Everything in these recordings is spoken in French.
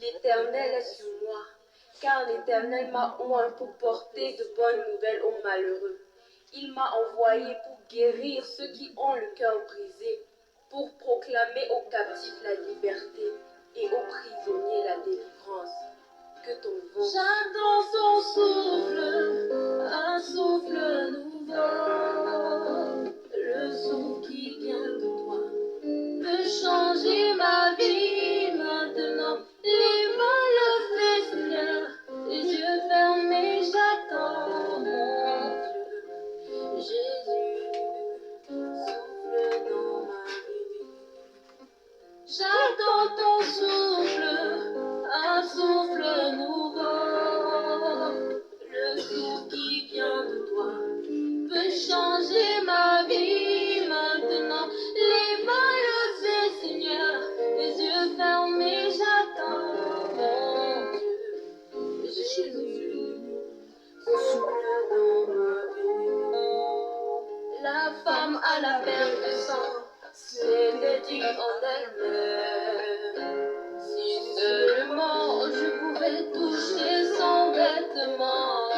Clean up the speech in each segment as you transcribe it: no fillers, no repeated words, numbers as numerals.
L'Éternel est sur moi, car l'Éternel m'a oint pour porter de bonnes nouvelles aux malheureux. Il m'a envoyé pour guérir ceux qui ont le cœur brisé, pour proclamer aux captifs la liberté et aux prisonniers la délivrance. Que ton vent... J'attends son souffle, un souffle nouveau. Le souffle qui vient de toi peut changer ma vie maintenant. Les mains levées, Seigneur, les yeux fermés, j'attends mon Dieu. Jésus, souffle dans ma vie. J'attends ton souffle, un souffle nouveau. Le souffle qui vient de toi peut changer ma vie maintenant. Les mains levées, Seigneur, les yeux fermés, j'attends mon Dieu. Jésus, souffle dans ma vie. La femme à la perte de sang s'était dit en elle-même: si seulement je pouvais toucher son vêtement,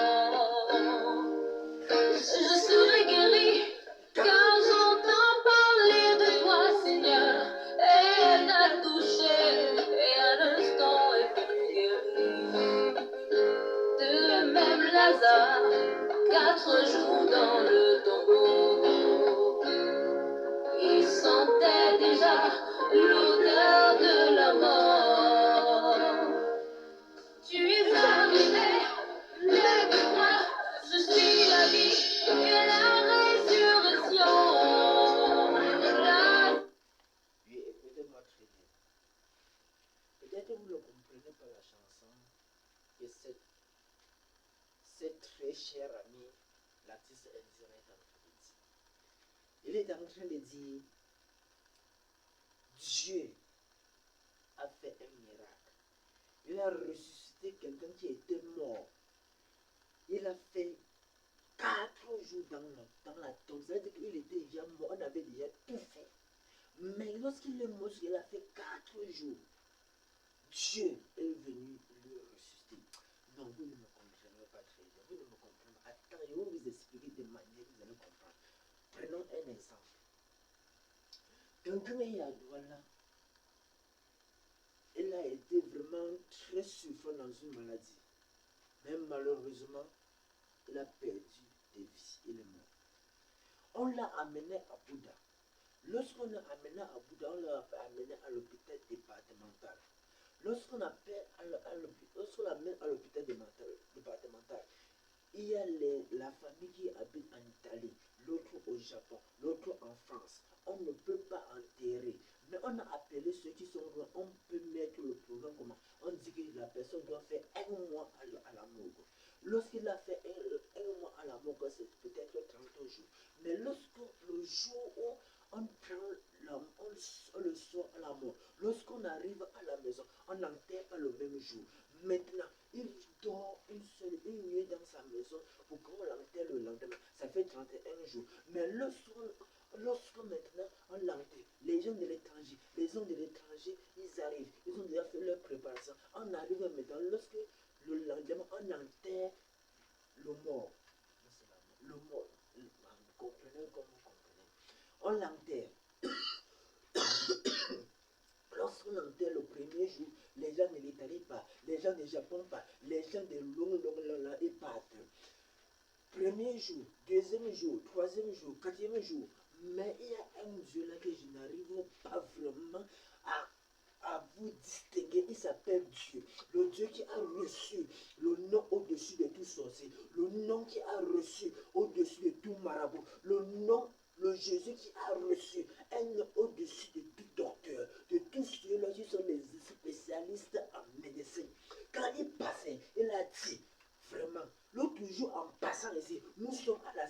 je serais guérie, car j'entends parler de toi, Seigneur. Elle t'a touché et à l'instant elle fut guérie. De même Lazare, 4 jours dans le tombeau, il sentait déjà l'odeur de la mort. Tu es arrivé, lève-toi, je suis la vie et la résurrection. Oui, écoutez-moi très bien. Peut-être vous ne comprenez pas la chanson que cette très chère amie, l'artiste Enzira, est en train de dire. Il est en train de dire, Dieu a fait un miracle. Il a ressuscité quelqu'un qui était mort. Il a fait 4 jours dans la tombe. C'est-à-dire qu'il était déjà mort, on avait déjà tout fait. Mais lorsqu'il est mort, il a fait 4 jours. Dieu est venu le ressusciter. Non, vous ne me comprenez pas très bien. Vous ne me comprenez pas. Attends, je vais vous expliquer de manière que vous allez comprendre. Prenons un exemple. Quelqu'un est à Douala. Il a été vraiment très souffrant dans une maladie. Mais malheureusement, il a perdu des vies. Il est mort. On l'a amené à Bouddha. Lorsqu'on l'a amené à Bouddha, on l'a amené à l'hôpital départemental. Lorsqu'on l'amène à l'hôpital départemental, il y a la famille qui habite en Italie, l'autre au Japon, l'autre en France. On ne peut pas enterrer. Mais on a appelé ceux qui sont loin, on peut mettre le programme comment. On dit que la personne doit faire 1 mois à la morgue. Lorsqu'il a fait un mois à la morgue, c'est peut-être 30 jours. Mais lorsque le jour où on prend on le sort à la mort, lorsqu'on arrive à la maison, on n'enterre pas le même jour. Maintenant, il dort une nuit dans sa maison pour qu'on l'enterre le lendemain. Ça fait 31 jours. Mais lorsque maintenant on l'enterre, les gens de l'étranger, ils arrivent, ils ont déjà fait leur préparation. On arrive maintenant, lorsque le lendemain on enterre le mort. Le mort, vous comprenez comme vous comprenez. On l'enterre. Lorsqu'on enterre le premier jour, les gens de l'Italie partent, les gens du Japon partent, les gens de là, ils partent. Premier jour, deuxième jour, troisième jour, quatrième jour. Mais il y a un Dieu là que je n'arrive pas vraiment à vous distinguer. Il s'appelle Dieu. Le Dieu qui a reçu le nom au-dessus de tout sorcier. Le nom qui a reçu au-dessus de tout marabout. Le Jésus qui a reçu un nom au-dessus de tout docteur. De tous ceux-là qui sont des spécialistes en médecine. Quand il passait, il a dit, vraiment, l'autre jour en passant ici, nous sommes à la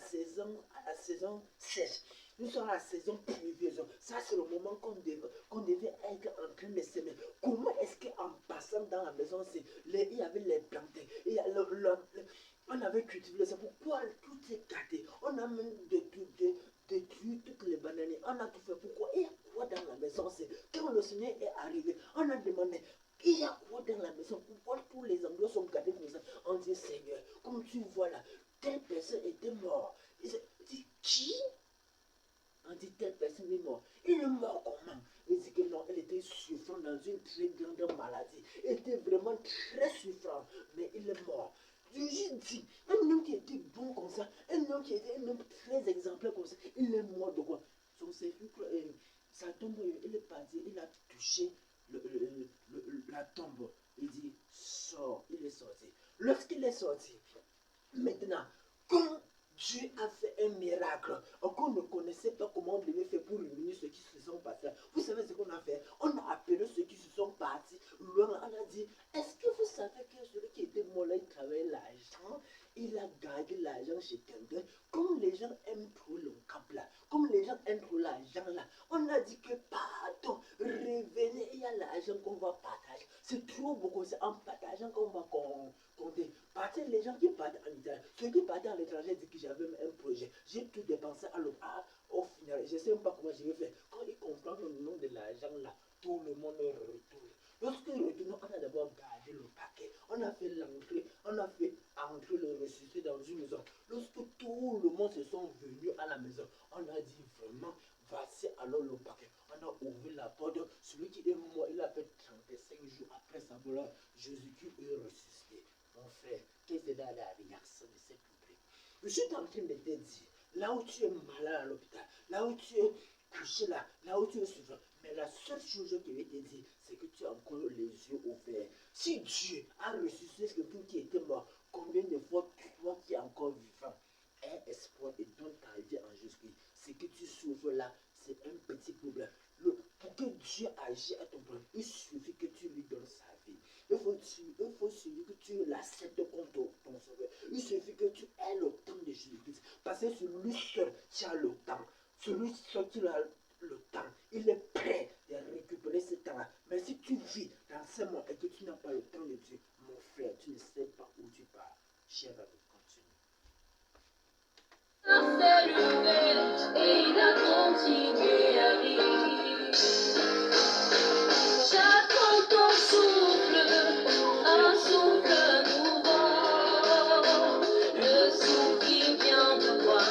saison sèche. Nous sommes à la saison pluvieuse. Ça, c'est le moment qu'on devait être en train de s'aimer. Comment est-ce qu'en passant dans la maison, il y avait les plantains, on avait cultivé, c'est pourquoi tout est gâté. On a même détruit toutes les bananes. On a tout fait. Pourquoi? Et quoi dans la maison? C'est quand le Seigneur est arrivé, on a demandé, Il y a quoi dans la maison? Pourquoi tous les endroits sont gardés comme ça? On dit Seigneur, comme tu vois là, telle personne était morte. Il dit qui? On dit telle personne est morte. Il est mort comment? Il dit que non, elle était souffrant dans une très grande maladie. Elle était vraiment très souffrante, mais il est mort. J'ai dit, un homme qui était bon comme ça, un homme qui était un homme très exemplaire comme ça, il est mort de quoi? Son sépulcre, sa tombe, il est parti, il a touché la tombe. Il dit, sors, il est sorti. Lorsqu'il est sorti, maintenant, quand Dieu a fait un miracle, qu'on ne connaissait pas comment on devait faire pour réunir ceux qui se sont passés. Vous savez ce qu'on a fait? On a appelé ceux qui se sont partis. On a dit, est-ce que vous savez que celui qui était mort là, il travaillait l'argent? Il a gardé l'argent chez quelqu'un. Comme les gens aiment trop le cap là, comme les gens aiment trop l'argent là, on a dit que pardon, revenez, il y a l'argent qu'on va partager. C'est trop beaucoup, c'est en partageant qu'on va compter. Partez les gens qui partent en Italie, ceux qui partent à l'étranger disent que j'avais un projet. J'ai tout dépensé à au final, je ne sais même pas comment je vais faire. Quand ils comprennent le nom de l'argent là, tout le monde retourne. Lorsque nous retournons, on a d'abord gardé le paquet. On a fait l'entrée, on a fait entrer le ressuscité dans une maison. Lorsque tout le monde se sont venus à la maison, on a dit vraiment, voici alors le paquet. On a ouvert la porte. Celui qui est mort, il a fait 35 jours après sa mort. Jésus-Christ est ressuscité. Mon frère, qu'est-ce que c'est la réaction de cette public? Je suis en train de te dire, là où tu es malade à l'hôpital, là où tu es couché là où tu es souffrant, mais la seule chose que je vais te dire, c'est que tu as encore les yeux ouverts. Si Dieu a ressuscité quelqu'un qui était mort, combien de fois toi qui es encore vivant, aie espoir et donne ta vie en Jésus-Christ. Ce que tu souffres là, c'est un petit problème. Pour que Dieu agisse à ton problème, il suffit que tu lui donnes sa vie. Il faut suffire que tu l'acceptes comme ton sauveur. Il suffit que tu aies le temps de Jésus-Christ. Parce que celui seul qui a le temps, celui seul qui a le temps, il est prêt à récupérer ce temps-là. Mais si tu vis dans ce monde et que tu n'as pas le temps de Dieu, mon frère, tu ne sais pas où tu pars. Cher ami, continue. S'est levé et il a continué à vivre. J'attends ton souffle, un souffle nouveau, le souffle qui vient de toi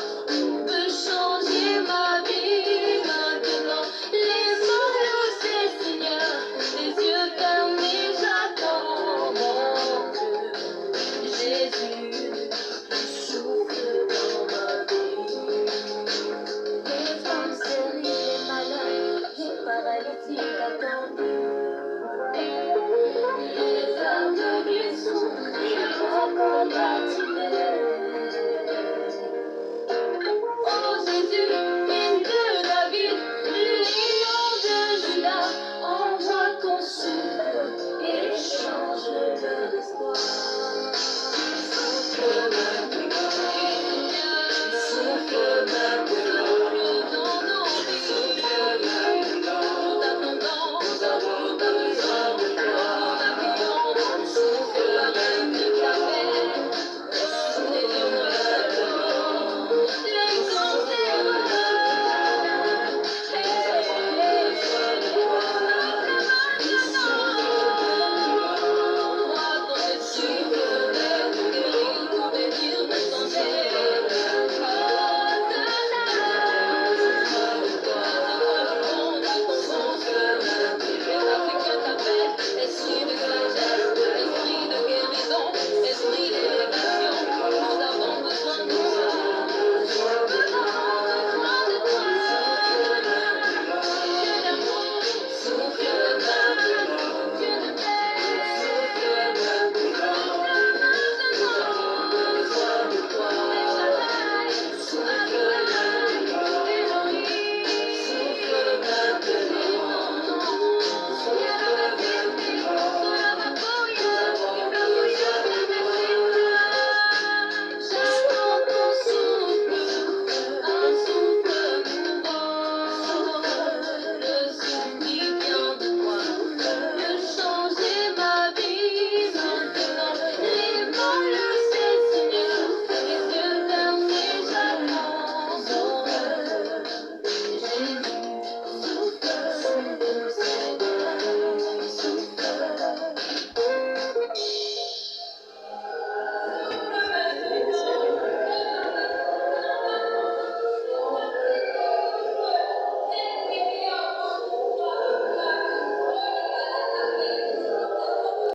peut changer ma vie maintenant. Les mains levées, Seigneur, les yeux fermés, j'attends mon Dieu, Jésus, qui souffle dans ma vie. Les femmes stériles et malades, les paralytiques attendus.